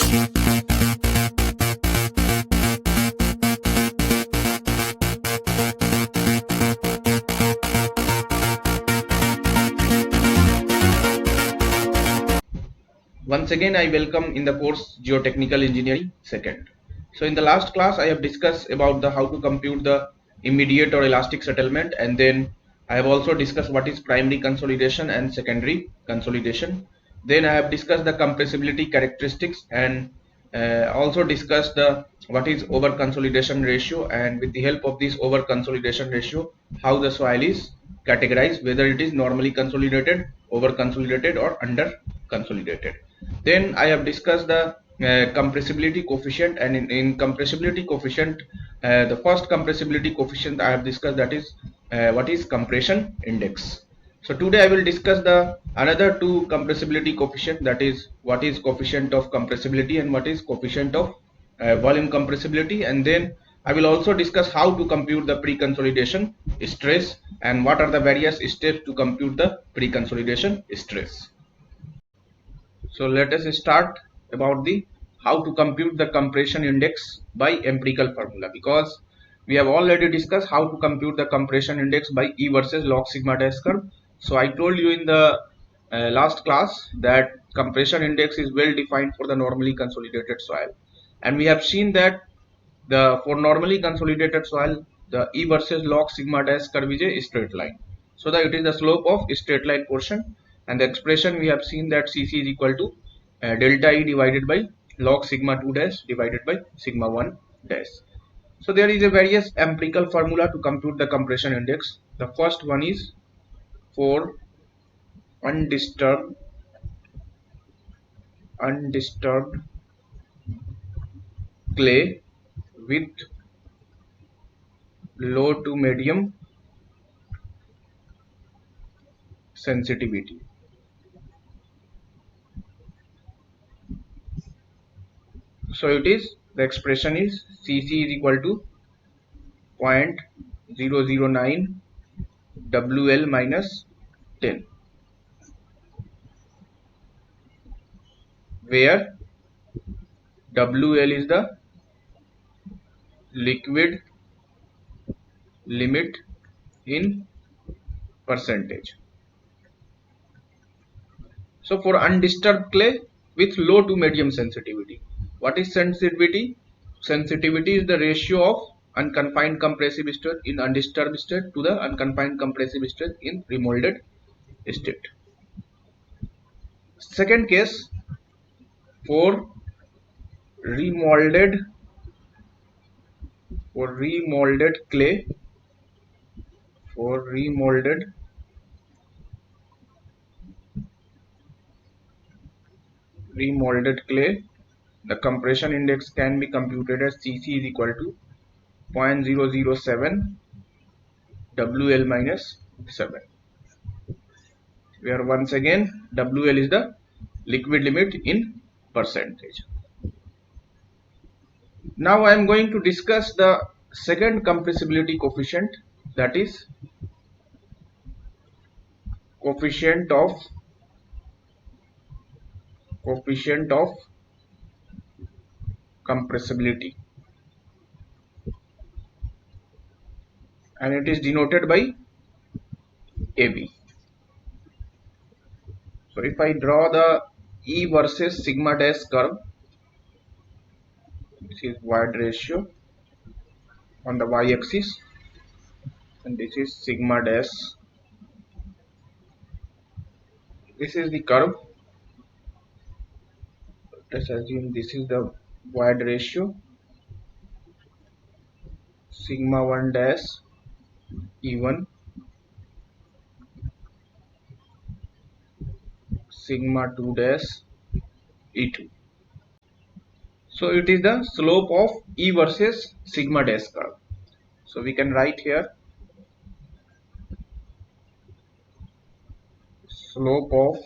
Once again, I welcome in the course Geotechnical Engineering second. So in the last class, I have discussed about the how to compute the immediate or elastic settlement, and then I have also discussed what is primary consolidation and secondary consolidation. Then I have discussed the compressibility characteristics and also discussed the what is over consolidation ratio, and with the help of this over consolidation ratio, how the soil is categorized, whether it is normally consolidated, over consolidated, or under consolidated. Then I have discussed the compressibility coefficient, and in compressibility coefficient, the first compressibility coefficient I have discussed, that is what is compression index. So today I will discuss the another two compressibility coefficient, that is what is coefficient of compressibility and what is coefficient of volume compressibility, and then I will also discuss how to compute the pre-consolidation stress and what are the various steps to compute the pre-consolidation stress. So let us start about the how to compute the compression index by empirical formula, because we have already discussed how to compute the compression index by E versus log sigma dash curve. So I told you in the last class that compression index is well defined for the normally consolidated soil, and we have seen that the for normally consolidated soil, the E versus log sigma dash curve is a straight line, so that it is the slope of straight line portion, and the expression we have seen that Cc is equal to delta E divided by log sigma 2 dash divided by sigma 1 dash. So there is a various empirical formula to compute the compression index. The first one is for undisturbed clay with low to medium sensitivity. So it is, the expression is Cc is equal to 0.009 WL minus 10, where WL is the liquid limit in percentage. So for undisturbed clay with low to medium sensitivity, what is sensitivity? Sensitivity is the ratio of unconfined compressive stress in undisturbed state to the unconfined compressive stress in remolded state. Second case, for remolded clay, for remolded clay, the compression index can be computed as Cc is equal to 0.007 WL minus 7, where once again WL is the liquid limit in percentage. Now I am going to discuss the second compressibility coefficient, that is coefficient of compressibility, and it is denoted by AB. So if I draw the E versus sigma dash curve, this is wide ratio on the y-axis, and this is sigma dash. This is the curve. Let's assume this is the wide ratio, sigma 1 dash E1, sigma 2 dash E2. So it is the slope of E versus sigma dash curve. So we can write here slope of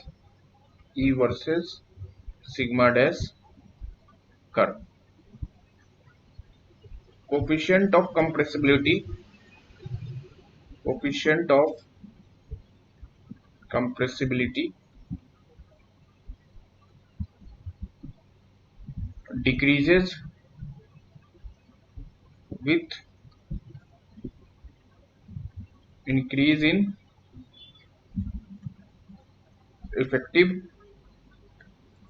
E versus sigma dash curve. Coefficient of compressibility, coefficient of compressibility decreases with increase in effective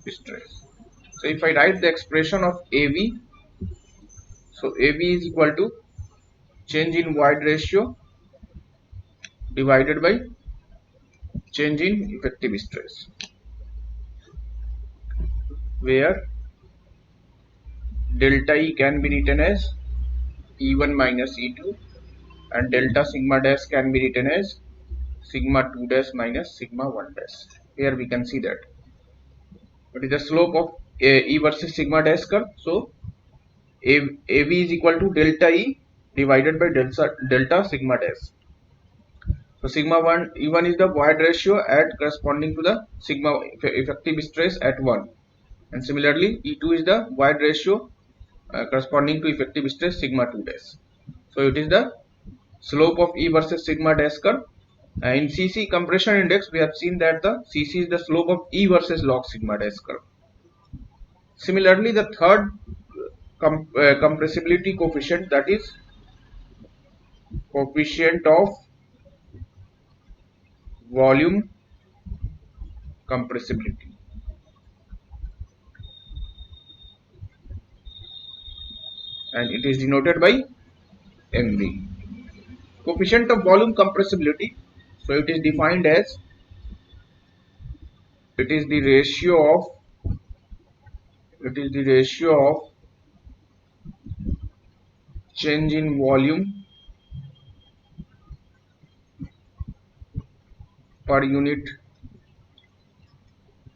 stress. So if I write the expression of AV, so AV is equal to change in void ratio divided by change in effective stress, where delta E can be written as E1 minus E2 and delta sigma dash can be written as sigma 2 dash minus sigma 1 dash. Here we can see that what is the slope of E versus sigma dash curve. So AV is equal to delta E divided by delta sigma dash. So sigma 1 E1 is the void ratio at corresponding to the sigma effective stress at 1, and similarly E2 is the void ratio corresponding to effective stress sigma 2 dash. So it is the slope of E versus sigma dash curve. In CC compression index, we have seen that the CC is the slope of E versus log sigma dash curve. Similarly, the third compressibility coefficient, that is coefficient of volume compressibility, and it is denoted by MV. Coefficient of volume compressibility, so it is defined as, it is the ratio of change in volume per unit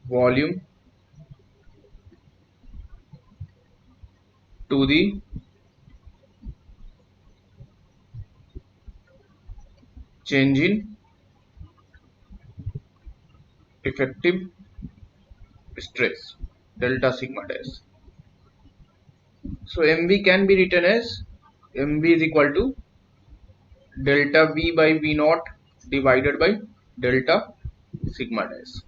volume to the change in effective stress delta sigma dash. So MV can be written as, MV is equal to delta V by V naught divided by delta sigma dash.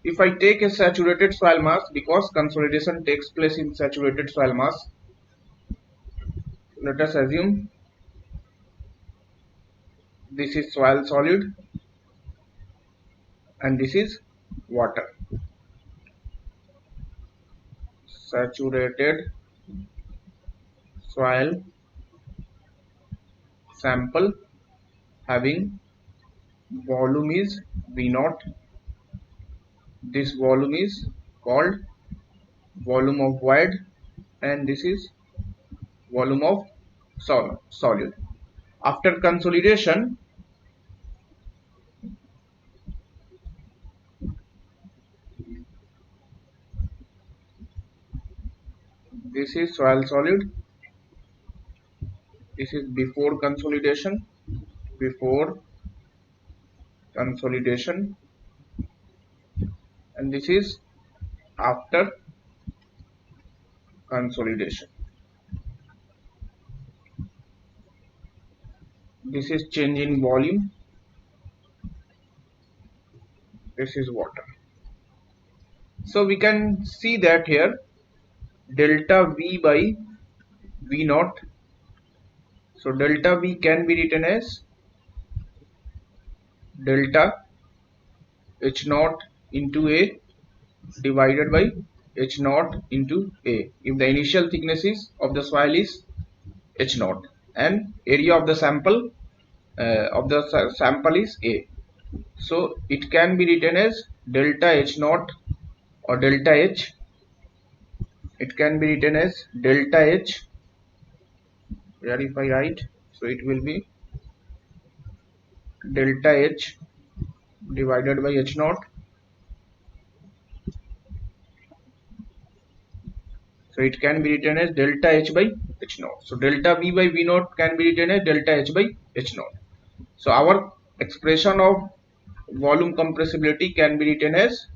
If I take a saturated soil mass, because consolidation takes place in saturated soil mass, let us assume this is soil solid and this is water. Saturated soil sample having volume is V naught. This volume is called volume of void, and this is volume of solid. After consolidation, this is soil solid, this is before consolidation, and this is after consolidation. This is change in volume, this is water. So we can see that here delta V by V naught, so delta V can be written as delta H naught into A divided by H naught into A, if the initial thickness is of the soil is H naught and area of the sample is A. So it can be written as delta H naught or delta H. It can be written as delta H, where if I write, so it will be delta H divided by H naught. So it can be written as delta H by H naught. So delta V by V naught can be written as delta H by H naught. So our expression of volume compressibility can be written as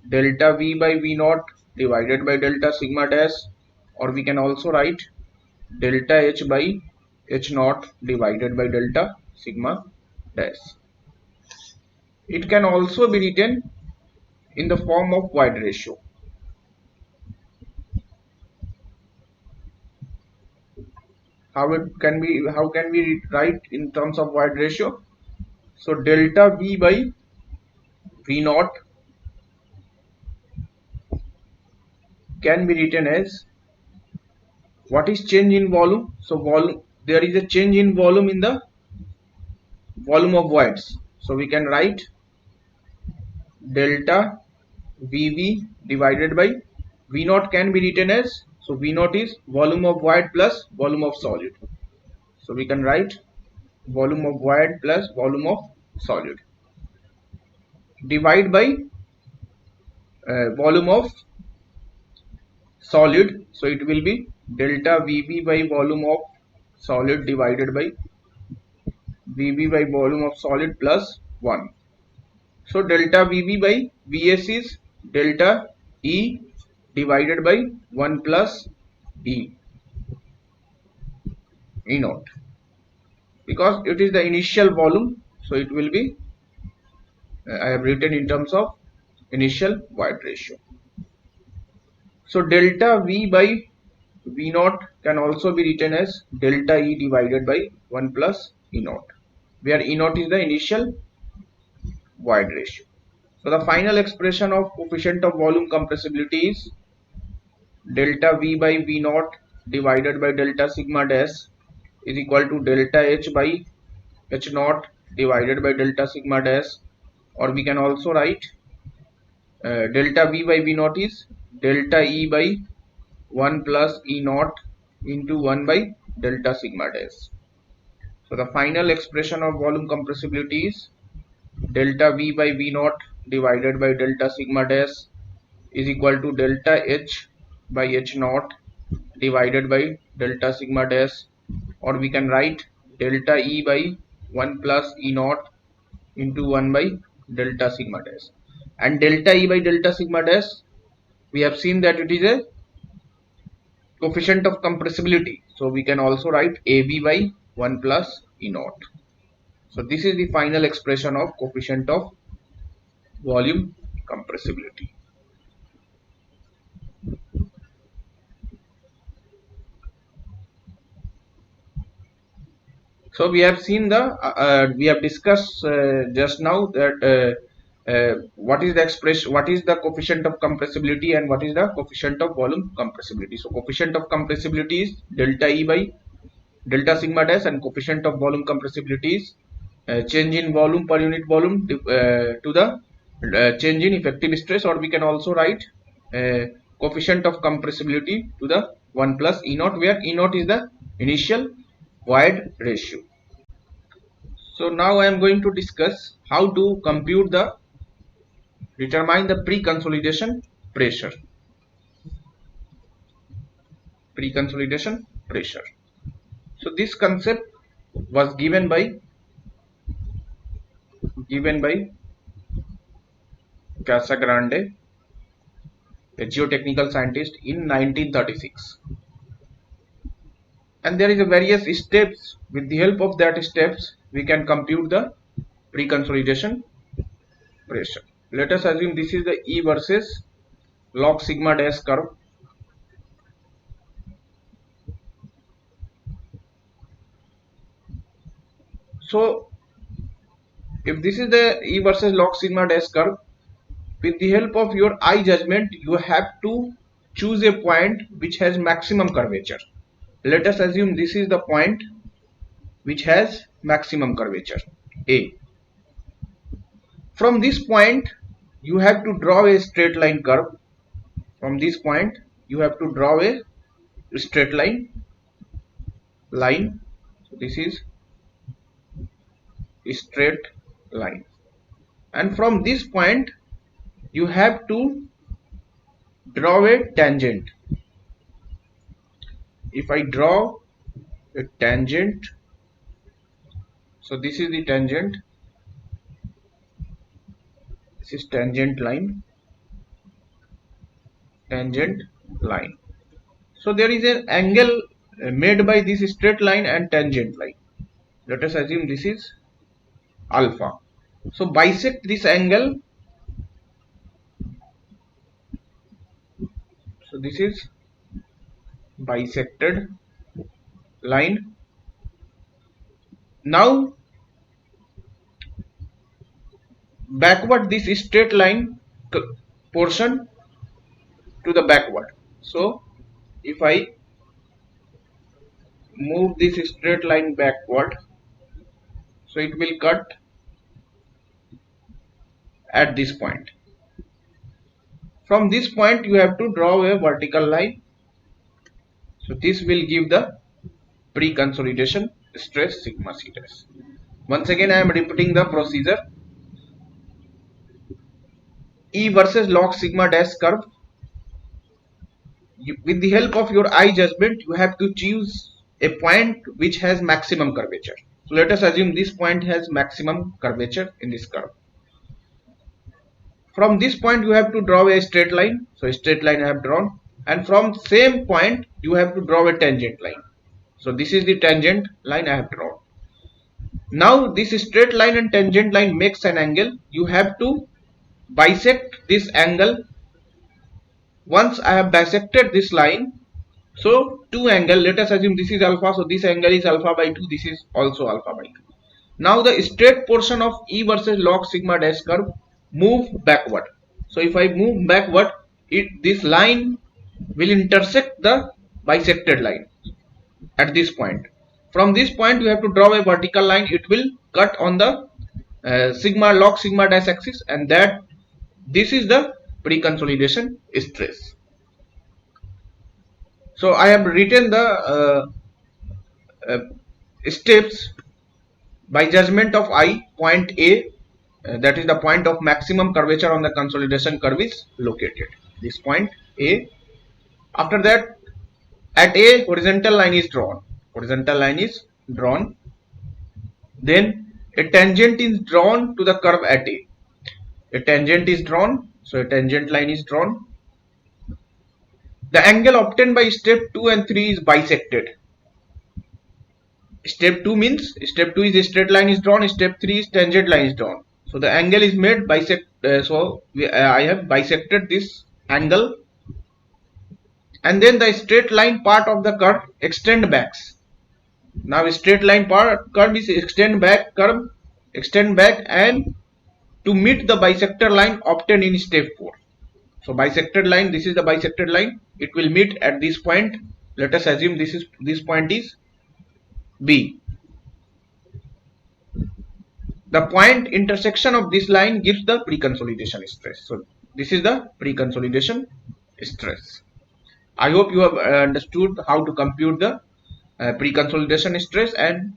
delta V by V naught divided by delta sigma dash, or we can also write delta H by H naught divided by delta sigma dash. It can also be written in the form of void ratio. How can we write in terms of void ratio? So delta V by V naught can be written as, what is change in volume? So volume, there is a change in volume in the volume of voids. So we can write delta VV divided by V naught can be written as, so V naught is volume of void plus volume of solid. So we can write volume of void plus volume of solid divide by volume of solid. So it will be delta VV by volume of solid divided by VV by volume of solid plus 1. So delta VV by Vs is delta E divided by 1 plus E naught, because it is the initial volume. So it will be, I have written in terms of initial void ratio. So delta V by V naught can also be written as delta E divided by 1 plus E naught, where E naught is the initial void ratio. So the final expression of coefficient of volume compressibility is delta V by V naught divided by delta sigma dash is equal to delta H by H naught divided by delta sigma dash, or we can also write delta V by V naught is delta E by 1 plus E naught into 1 by delta sigma dash. So the final expression of volume compressibility is delta V by V naught divided by delta sigma dash is equal to delta H by H naught divided by delta sigma dash, or we can write delta E by 1 plus E naught into 1 by delta sigma dash. And delta E by delta sigma dash, we have seen that it is a coefficient of compressibility. So we can also write AB by 1 plus E naught. So this is the final expression of coefficient of volume compressibility. So we have seen we have discussed just now that what is the expression, what is the coefficient of compressibility and what is the coefficient of volume compressibility. So coefficient of compressibility is delta E by delta sigma dash, and coefficient of volume compressibility is change in volume per unit volume to the change in effective stress, or we can also write coefficient of compressibility to the 1 plus E naught, where E naught is the initial void ratio. So now I am going to discuss how to determine the pre-consolidation pressure. Pre-consolidation pressure. So this concept was given by Casagrande, a geotechnical scientist, in 1936. And there is a various steps. With the help of that steps, we can compute the pre-consolidation pressure. Let us assume this is the E versus log sigma dash curve. So if this is the E versus log sigma dash curve, with the help of your eye judgment, you have to choose a point which has maximum curvature. Let us assume this is the point which has maximum curvature, A. From this point, you have to draw a straight line curve. From this point, you have to draw a straight line. So this is a straight line. And from this point, you have to draw a tangent. If I draw a tangent, so this is the tangent. This is tangent line. So there is an angle made by this straight line and tangent line. Let us assume this is alpha. So bisect this angle So this is bisected line. Now backward this straight line portion to the backward. So if I move this straight line backward, so it will cut at this point. From this point you have to draw a vertical line. So this will give the pre-consolidation stress sigma c dash. Once again I am repeating the procedure. E versus log sigma dash curve. With the help of your eye judgment, you have to choose a point which has maximum curvature. So let us assume this point has maximum curvature in this curve. From this point you have to draw a straight line. So a straight line I have drawn, and from same point you have to draw a tangent line. So this is the tangent line I have drawn. Now this straight line and tangent line makes an angle. You have to bisect this angle. Once I have bisected this line, so two angle, let us assume this is alpha, so this angle is alpha by 2, this is also alpha by 2. Now the straight portion of E versus log sigma dash curve move backward. So if I move backward, this line will intersect the bisected line at this point. From this point you have to draw a vertical line. It will cut on the sigma log sigma dash axis, and that this is the pre-consolidation stress. So I have written the steps. By judgment of I, point A, that is the point of maximum curvature on the consolidation curve, is located. This point A. After that, at A, horizontal line is drawn. Horizontal line is drawn. Then a tangent is drawn to the curve at A. A tangent is drawn. So a tangent line is drawn. The angle obtained by step 2 and 3 is bisected. Step 2 means step 2 is a straight line is drawn, step 3 is tangent line is drawn. So the angle is made bisect. I have bisected this angle, and then the straight line part of the curve extend backs. Now straight line part curve is extend back and to meet the bisector line obtained in step 4. So bisected line, this is the bisected line. It will meet at this point. Let us assume this point is B. The point intersection of this line gives the pre-consolidation stress. So this is the pre-consolidation stress. I hope you have understood how to compute the pre-consolidation stress, and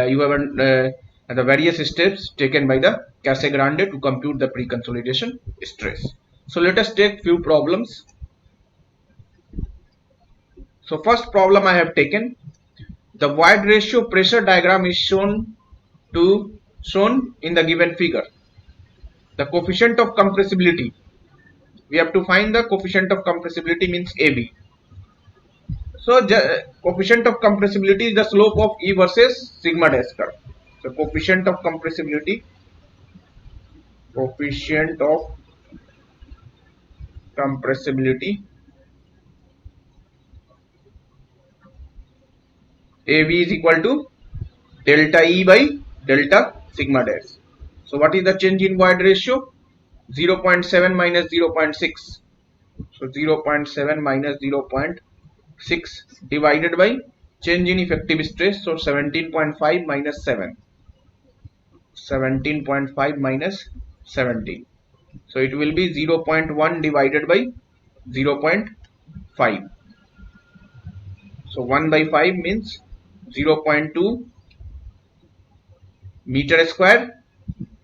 you have the various steps taken by the Casagrande to compute the pre-consolidation stress. So let us take few problems. So first problem I have taken. The void ratio pressure diagram is shown in the given figure. The coefficient of compressibility. We have to find the coefficient of compressibility, means AB. So coefficient of compressibility is the slope of E versus sigma dash curve. So coefficient of compressibility AB is equal to delta E by delta sigma dash. So what is the change in void ratio? 0.7 minus 0.6. So 0.7 minus 0.6 divided by change in effective stress. So 17.5 minus 7. 17.5 minus 17. So it will be 0.1 divided by 0.5. So 1 by 5 means 0.2 meter square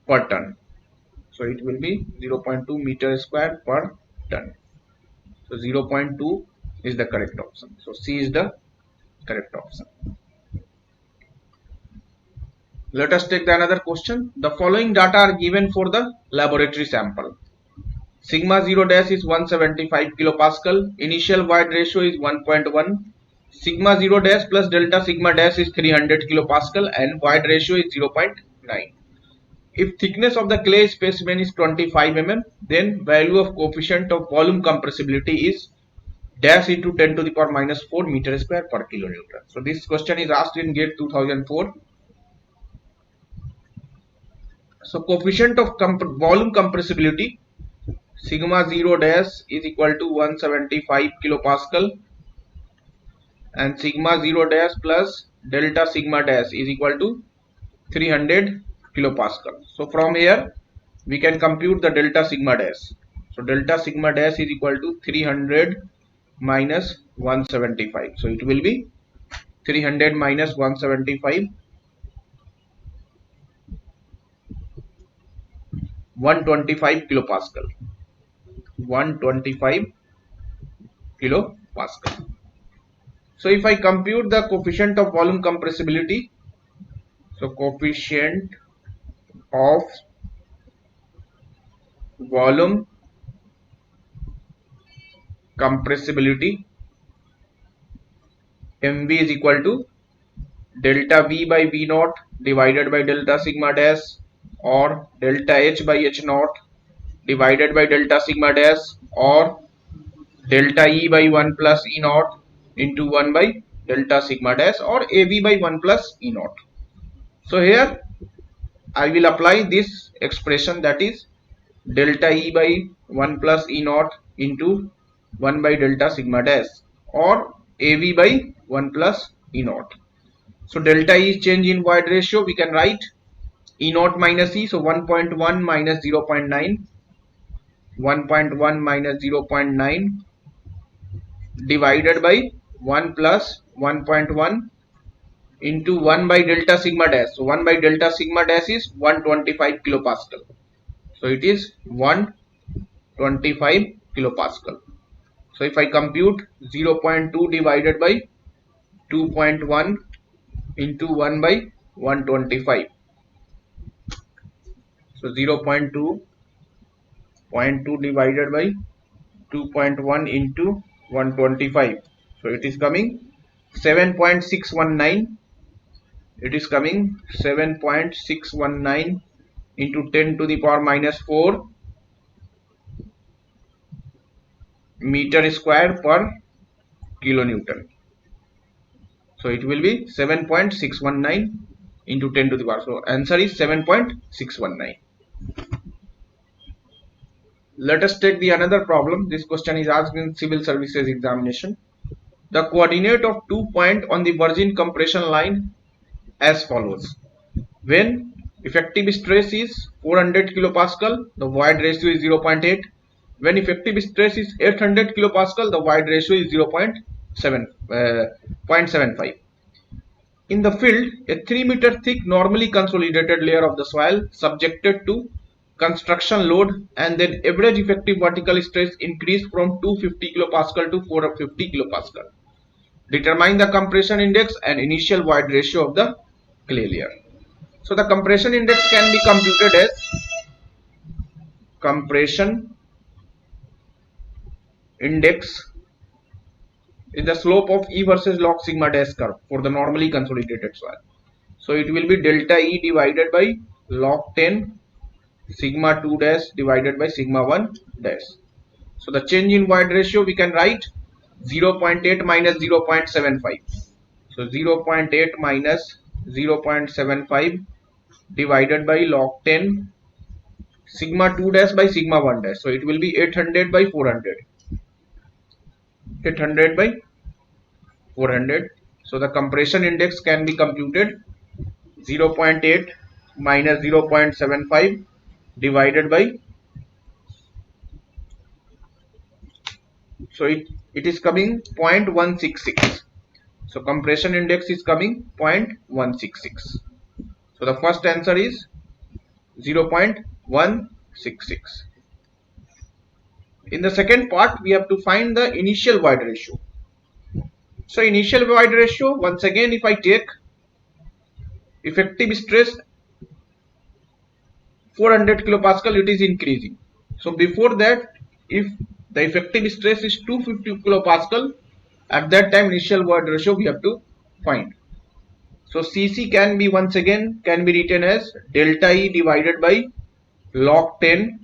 per ton. So it will be 0.2 meter square per ton. So 0.2 is the correct option. So C is the correct option. Let us take the another question. The following data are given for the laboratory sample. Sigma 0 dash is 175 kilopascal. Initial void ratio is 1.1. Sigma 0 dash plus delta sigma dash is 300 kilopascal and void ratio is 0.9. If thickness of the clay specimen is 25 mm, then value of coefficient of volume compressibility is dash into 10 to the power minus 4 meter square per kilonewton. So this question is asked in GATE 2004. So coefficient of volume compressibility sigma 0 dash is equal to 175 kilopascal, and sigma 0 dash plus delta sigma dash is equal to 300 kilopascal. So from here we can compute the delta sigma dash. So delta sigma dash is equal to 300 minus 175. So it will be 300 minus 175, 125 kilopascal. 125 kilopascal. So if I compute the coefficient of volume compressibility, so coefficient of volume compressibility, mv is equal to delta v by v naught divided by delta sigma dash, or delta h by h naught divided by delta sigma dash, or delta e by 1 plus e naught into 1 by delta sigma dash, or av by 1 plus e naught. So here I will apply this expression, that is delta e by 1 plus e naught into 1 by delta sigma dash, or av by 1 plus e naught. So delta e is change in void ratio. We can write e naught minus e, so 1.1 minus 0.9, 1.1 minus 0.9 divided by 1 plus 1.1 into 1 by delta sigma dash. So 1 by delta sigma dash is 125 kilopascal. So it is 125 kilopascal. So if I compute 0.2 divided by 2.1 into 1 by 125. So 0.2 divided by 2.1 into 125. So it is coming 7.619. It is coming 7.619 into 10 to the power minus 4 meter square per kilonewton. So it will be 7.619 into 10 to the power. So answer is 7.619. Let us take the another problem. This question is asked in civil services examination. The coordinate of 2 points on the virgin compression line as follows. When effective stress is 400 kilopascal, the void ratio is 0.8. When effective stress is 800 kilopascal, the void ratio is 0.75. In the field, a 3 meter thick normally consolidated layer of the soil subjected to construction load, and then average effective vertical stress increased from 250 kilopascal to 450 kilopascal. Determine the compression index and initial void ratio of the clay layer. So the compression index can be computed as compression index is the slope of E versus log sigma dash curve for the normally consolidated soil. So it will be delta E divided by log 10 sigma 2 dash divided by sigma 1 dash. So the change in void ratio we can write 0.8 minus 0.75. So 0.8 minus 0.75 divided by log 10 sigma 2 dash by sigma 1 dash. So it will be 800 by 400. 800 by 400. So the compression index can be computed 0.8 minus 0.75 divided by, so it is coming 0.166. So compression index is coming 0.166. So the first answer is 0.166. In the second part, we have to find the initial void ratio. So initial void ratio, once again, if I take effective stress 400 kilopascal, it is increasing. So before that, if the effective stress is 250 kilopascal, at that time initial void ratio we have to find. So Cc can be once again can be written as delta E divided by log 10.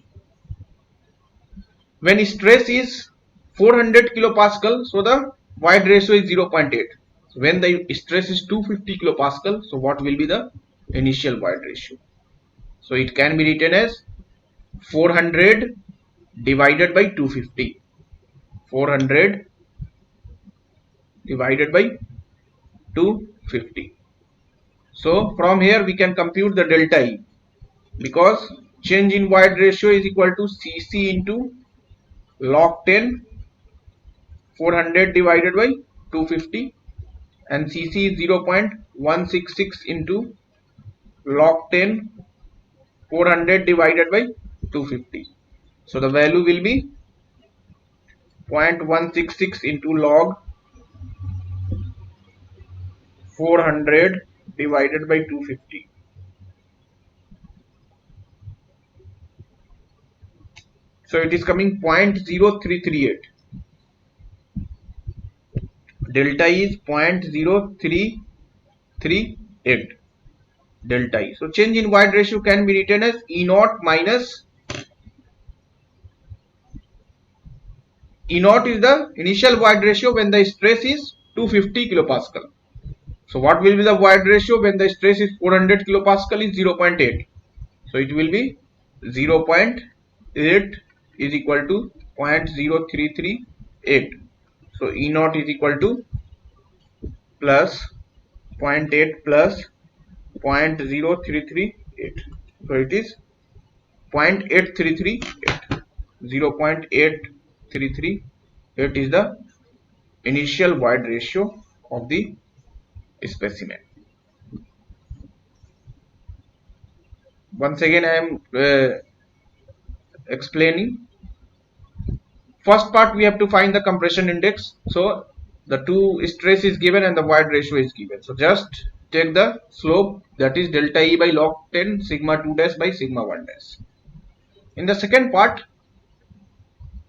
When stress is 400 kilopascal, so the void ratio is 0.8. So when the stress is 250 kilopascal, so what will be the initial void ratio? So it can be written as 400 divided by 250. 400 divided by 250. So from here we can compute the delta E, because change in void ratio is equal to Cc into log 10 400 divided by 250, and Cc is 0.166 into log 10 400 divided by 250. So the value will be 0.166 into log 400 divided by 250. So it is coming 0.0338. Delta E is 0.0338 delta E. So change in void ratio can be written as E naught minus E naught is the initial void ratio when the stress is 250 kilopascal. So what will be the void ratio when the stress is 400 kilopascal is 0.8. So it will be 0.8 is equal to 0.0338. So E naught is equal to plus 0.8 plus 0.0338. So it is 0.8338. 0.8338 is the initial void ratio of the specimen. Once again I am explaining. First part, we have to find the compression index. So the two stress is given and the void ratio is given. So just take the slope, that is delta E by log 10 sigma 2 dash by sigma 1 dash. In the second part,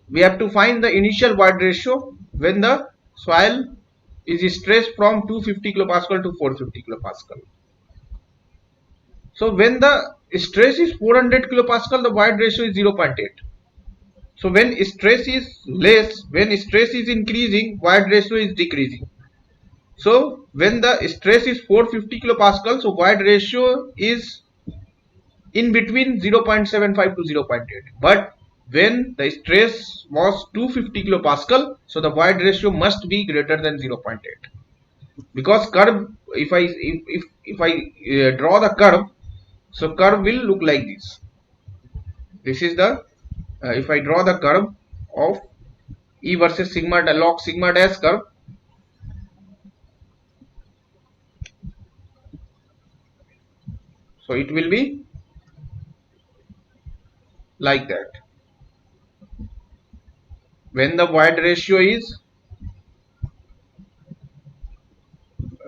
we have to find the initial void ratio when the soil is stressed from 250 kilopascal to 450 kilopascal. So when the stress is 400 kilopascal, the void ratio is 0.8. So when stress is less, when stress is increasing, void ratio is decreasing. So when the stress is 450 kilopascal, so void ratio is in between 0.75 to 0.8. But when the stress was 250 kilopascal, so the void ratio must be greater than 0.8. Because curve, if I draw the curve, so curve will look like this. This is the if I draw the curve of E versus sigma log sigma dash curve, so it will be like that. When the void ratio is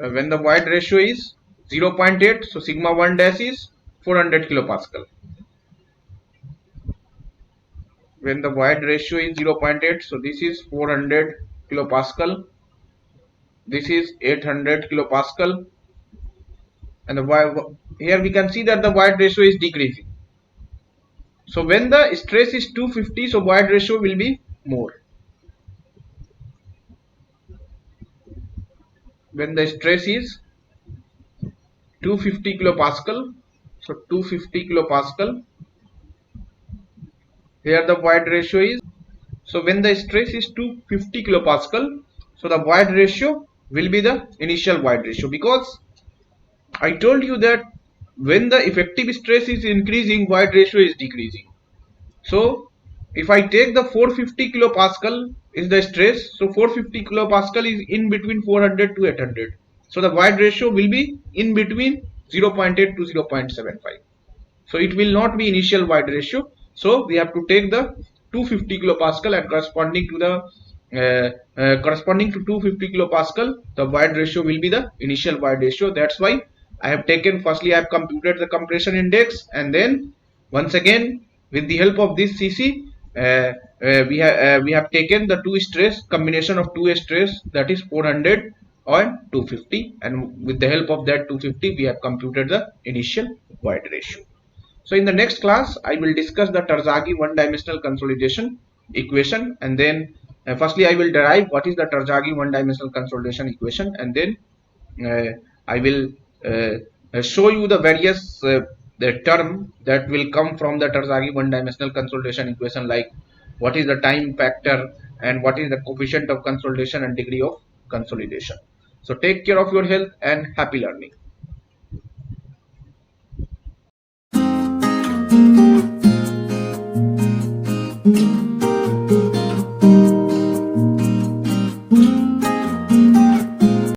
0.8, so sigma 1 dash is 400 kilopascal. When the void ratio is 0.8, so this is 400 kilopascal, this is 800 kilopascal, and here we can see that the void ratio is decreasing. So when the stress is 250, so void ratio will be more. When the stress is 250 kilopascal, so 250 kilopascal, here the void ratio is, so when the stress is 250 kilopascal, so the void ratio will be the initial void ratio, because I told you that when the effective stress is increasing, void ratio is decreasing. So if I take the 450 kilopascal is the stress, so 450 kilopascal is in between 400 to 800. So the void ratio will be in between 0.8 to 0.75. So it will not be initial void ratio. So we have to take the 250 kilopascal and corresponding to 250 kilopascal, the void ratio will be the initial void ratio. That's why I have taken, firstly I have computed the compression index, and then once again with the help of this Cc, we have taken the combination of two stress, that is 400 and 250, and with the help of that 250 we have computed the initial void ratio. So in the next class, I will discuss the Terzaghi one-dimensional consolidation equation, and then Firstly, I will derive what is the Terzaghi one-dimensional consolidation equation, and then I will show you the various the term that will come from the Terzaghi one-dimensional consolidation equation, like what is the time factor and what is the coefficient of consolidation and degree of consolidation. So take care of your health and happy learning.